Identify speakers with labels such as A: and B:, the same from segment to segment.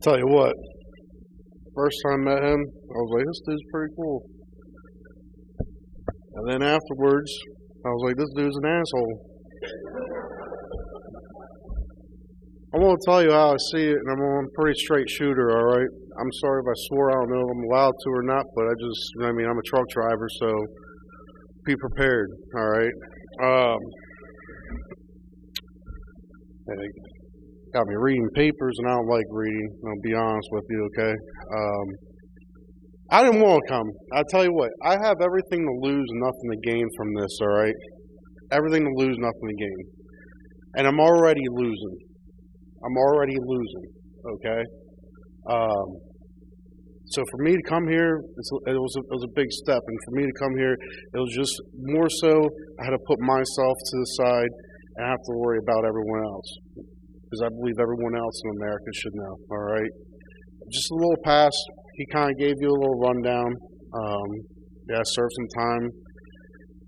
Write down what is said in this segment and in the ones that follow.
A: Tell you what, first time I met him, I was like, this dude's pretty cool. And then afterwards, I was like, this dude's an asshole. I won't tell you how I see it, and I'm a pretty straight shooter, alright? I'm sorry if I swore, I don't know if I'm allowed to or not, but I'm a truck driver, so be prepared, alright? It got me reading papers, and I don't like reading, I'll be honest with you, okay? I didn't want to come. I tell you what, I have everything to lose, nothing to gain from this, alright? Everything to lose, nothing to gain. And I'm already losing. Okay? So for me to come here, it was a big step. And for me to come here, it was just more so I had to put myself to the side and have to worry about everyone else. Because I believe everyone else in America should know, alright? Just a little pass. He kind of gave you a little rundown. Served some time,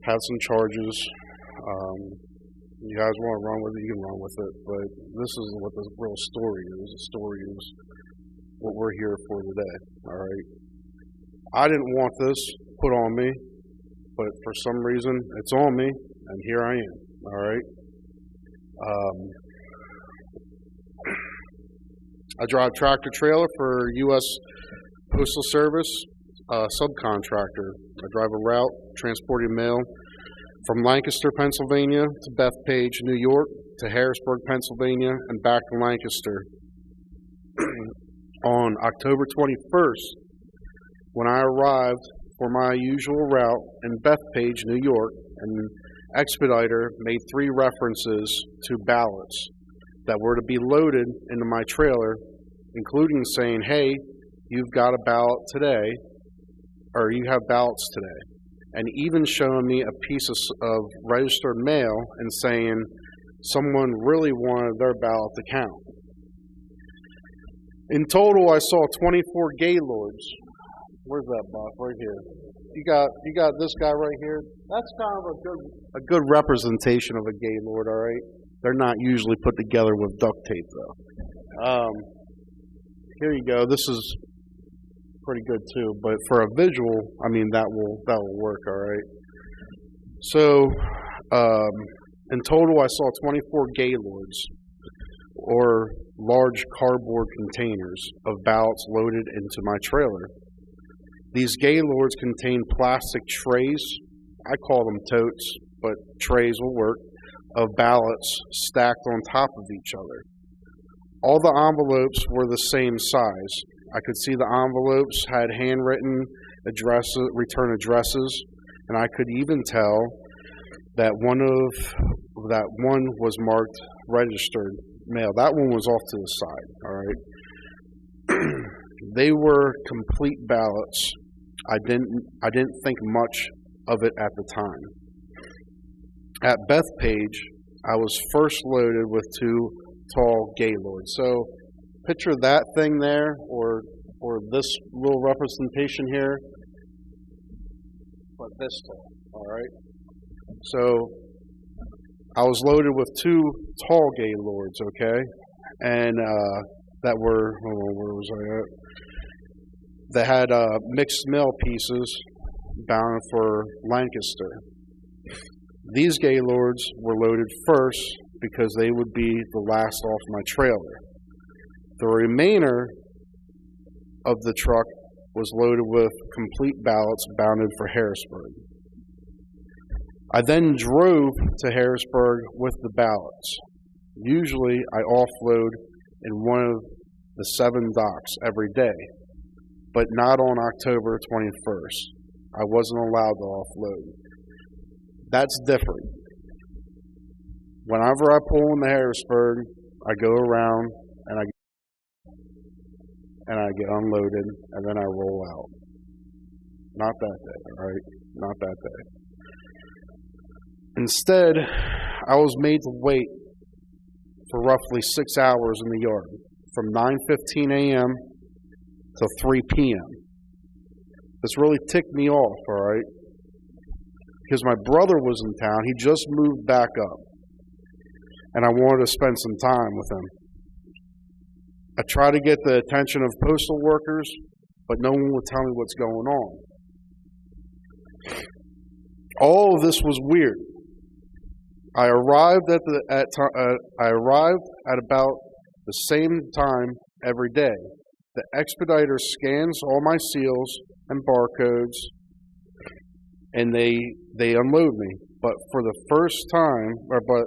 A: had some charges. You guys want to run with it, you can run with it. But this is what the real story is. The story is what we're here for today, alright? I didn't want this put on me, but for some reason, it's on me, and here I am, alright? I drive tractor trailer for U.S. Postal Service, subcontractor. I drive a route transporting mail from Lancaster, Pennsylvania to Bethpage, New York to Harrisburg, Pennsylvania, and back to Lancaster. On October 21st, when I arrived for my usual route in Bethpage, New York, an expediter made 3 references to ballots that were to be loaded into my trailer, including saying, hey, you've got a ballot today, or you have ballots today, and even showing me a piece of registered mail and saying someone really wanted their ballot to count. In total, I saw 24 gaylords. Where's that box? Right here. You got this guy right here. That's kind of a good representation of a gaylord, all right? They're not usually put together with duct tape, though. Here you go. This is pretty good too, but for a visual, I mean that will work, all right. So, in total, I saw 24 gaylords, or large cardboard containers of ballots loaded into my trailer. These gaylords contain plastic trays. I call them totes, but trays will work, of ballots stacked on top of each other. All the envelopes were the same size. I could see the envelopes had handwritten addresses, return addresses, and I could even tell that one was marked registered mail. That one was off to the side, all right? They were complete ballots. I didn't think much of it at the time. At Bethpage, I was first loaded with 2 tall gaylords. So picture that thing there, or this little representation here, but this tall, all right? So I was loaded with 2 tall gaylords, okay? And that were, where was I at? That had mixed mail pieces bound for Lancaster. These gaylords were loaded first because they would be the last off my trailer. The remainder of the truck was loaded with complete ballots bounded for Harrisburg. I then drove to Harrisburg with the ballots. Usually I offload in one of the 7 docks every day, but not on October 21st. I wasn't allowed to offload. That's different. Whenever I pull into Harrisburg, I go around and I get unloaded, and then I roll out. Not that day, all right? Not that day. Instead, I was made to wait for roughly 6 hours in the yard, from 9:15 a.m. to 3 p.m. This really ticked me off, all right? Because my brother was in town. He just moved back up, and I wanted to spend some time with him. I try to get the attention of postal workers, but no one would tell me what's going on. All of this was weird. I arrived at about the same time every day. The expediter scans all my seals and barcodes, and they unload me. But for the first time, but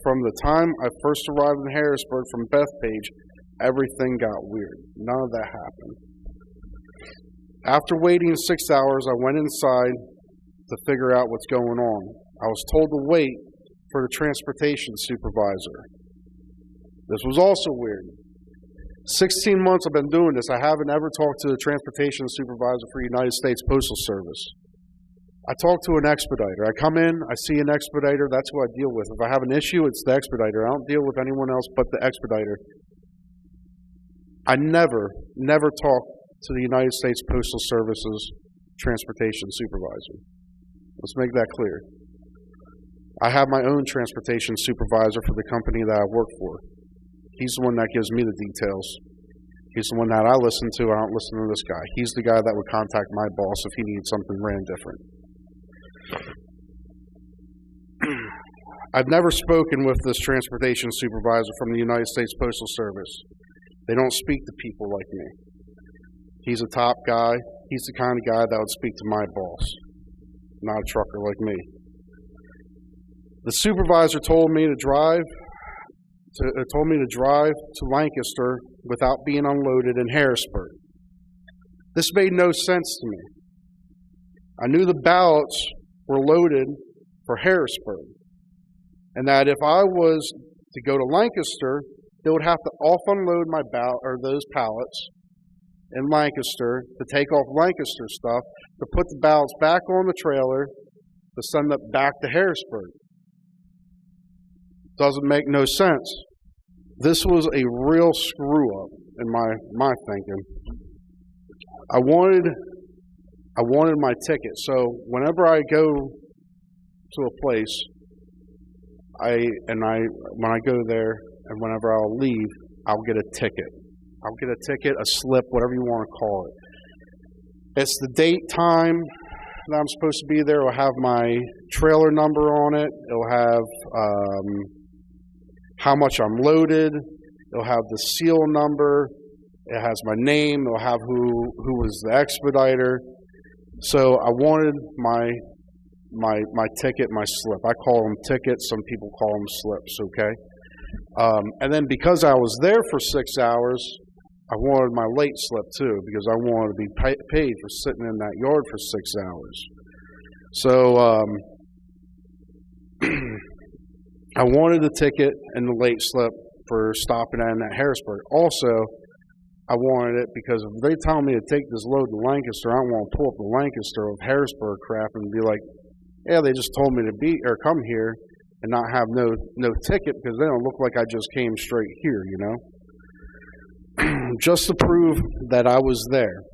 A: from the time I first arrived in Harrisburg from Bethpage, everything got weird. None of that happened. After waiting 6 hours, I went inside to figure out what's going on. I was told to wait for the transportation supervisor. This was also weird. 16 months I've been doing this. I haven't ever talked to the transportation supervisor for United States Postal Service. I talk to an expediter. I come in, I see an expediter, that's who I deal with. If I have an issue, it's the expediter. I don't deal with anyone else but the expediter. I never talk to the United States Postal Service's transportation supervisor. Let's make that clear. I have my own transportation supervisor for the company that I work for. He's the one that gives me the details. He's the one that I listen to. I don't listen to this guy. He's the guy that would contact my boss if he needs something ran different. I've never spoken with this transportation supervisor from the United States Postal Service. They don't speak to people like me. He's a top guy. He's the kind of guy that would speak to my boss, not a trucker like me. The supervisor told me to drive to Lancaster without being unloaded in Harrisburg. This made no sense to me. I knew the ballots were loaded for Harrisburg, and that if I was to go to Lancaster, they would have to off-unload my those pallets in Lancaster to take off Lancaster stuff, to put the ballots back on the trailer, to send it back to Harrisburg. Doesn't make no sense. This was a real screw-up in my thinking. I wanted my ticket, so whenever I go to a place, when I go there and whenever I'll leave, I'll get a ticket. I'll get a ticket, a slip, whatever you want to call it. It's the date, time that I'm supposed to be there. It'll have my trailer number on it. It'll have how much I'm loaded. It'll have the seal number. It has my name. It'll have who was the expediter. So I wanted my ticket, my slip. I call them tickets. Some people call them slips, okay? And then because I was there for 6 hours, I wanted my late slip too, because I wanted to be paid for sitting in that yard for 6 hours. So I wanted the ticket and the late slip for stopping in at Harrisburg. Also, I wanted it because if they tell me to take this load to Lancaster, I don't want to pull up the Lancaster of Harrisburg crap and be like, yeah, they just told me to come here and not have no ticket, because they don't look like I just came straight here, you know? Just to prove that I was there.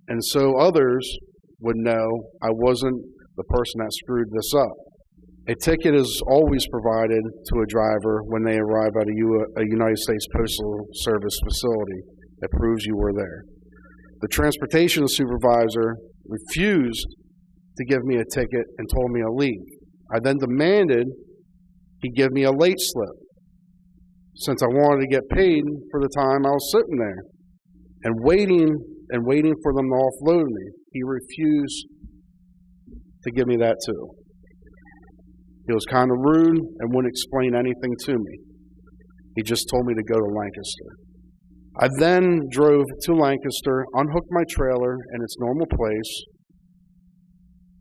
A: And so others would know I wasn't the person that screwed this up. A ticket is always provided to a driver when they arrive at a United States Postal Service facility. It proves you were there. The transportation supervisor refused to give me a ticket and told me to leave. I then demanded he give me a late slip, since I wanted to get paid for the time I was sitting there and waiting for them to offload me. He refused to give me that too. He was kind of rude and wouldn't explain anything to me. He just told me to go to Lancaster. I then drove to Lancaster, unhooked my trailer in its normal place,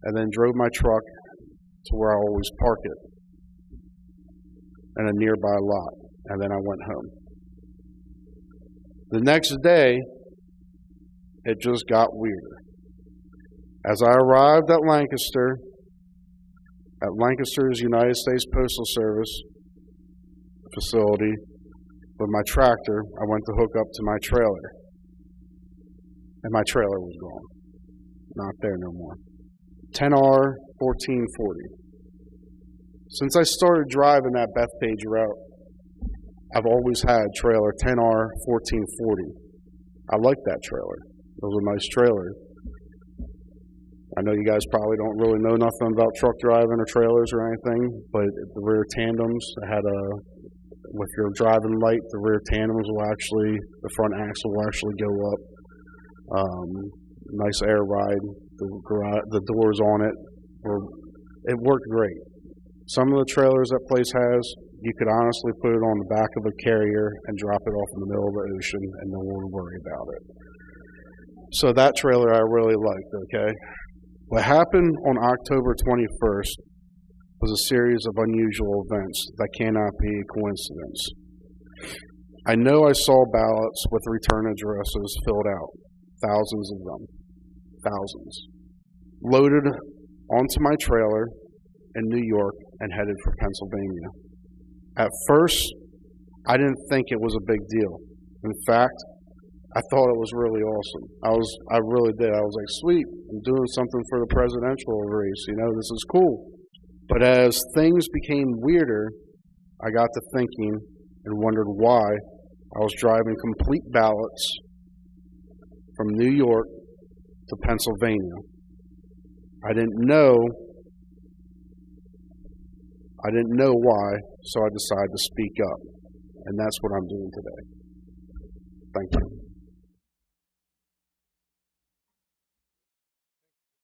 A: and then drove my truck to where I always park it in a nearby lot, and then I went home. The next day, it just got weirder. As I arrived at Lancaster's United States Postal Service facility with my tractor, I went to hook up to my trailer, and my trailer was gone. Not there no more. 10R 1440. Since I started driving that Bethpage route, I've always had trailer 10R 1440. I like that trailer. It was a nice trailer. I know you guys probably don't really know nothing about truck driving or trailers or anything, but the rear tandems had with your driving light, the rear tandems will actually, the front axle will actually go up. Nice air ride. The doors on it worked great. Some of the trailers that place has, you could honestly put it on the back of a carrier and drop it off in the middle of the ocean and no one would worry about it. So that trailer I really liked, okay? What happened on October 21st was a series of unusual events that cannot be a coincidence. I know I saw ballots with return addresses filled out, thousands of them, thousands, loaded onto my trailer in New York and headed for Pennsylvania. At first, I didn't think it was a big deal. In fact, I thought it was really awesome. I really did. I was like, sweet, I'm doing something for the presidential race. This is cool. But as things became weirder, I got to thinking and wondered why I was driving complete ballots from New York to Pennsylvania. I didn't know why, so I decided to speak up. And that's what I'm doing today. Thank you.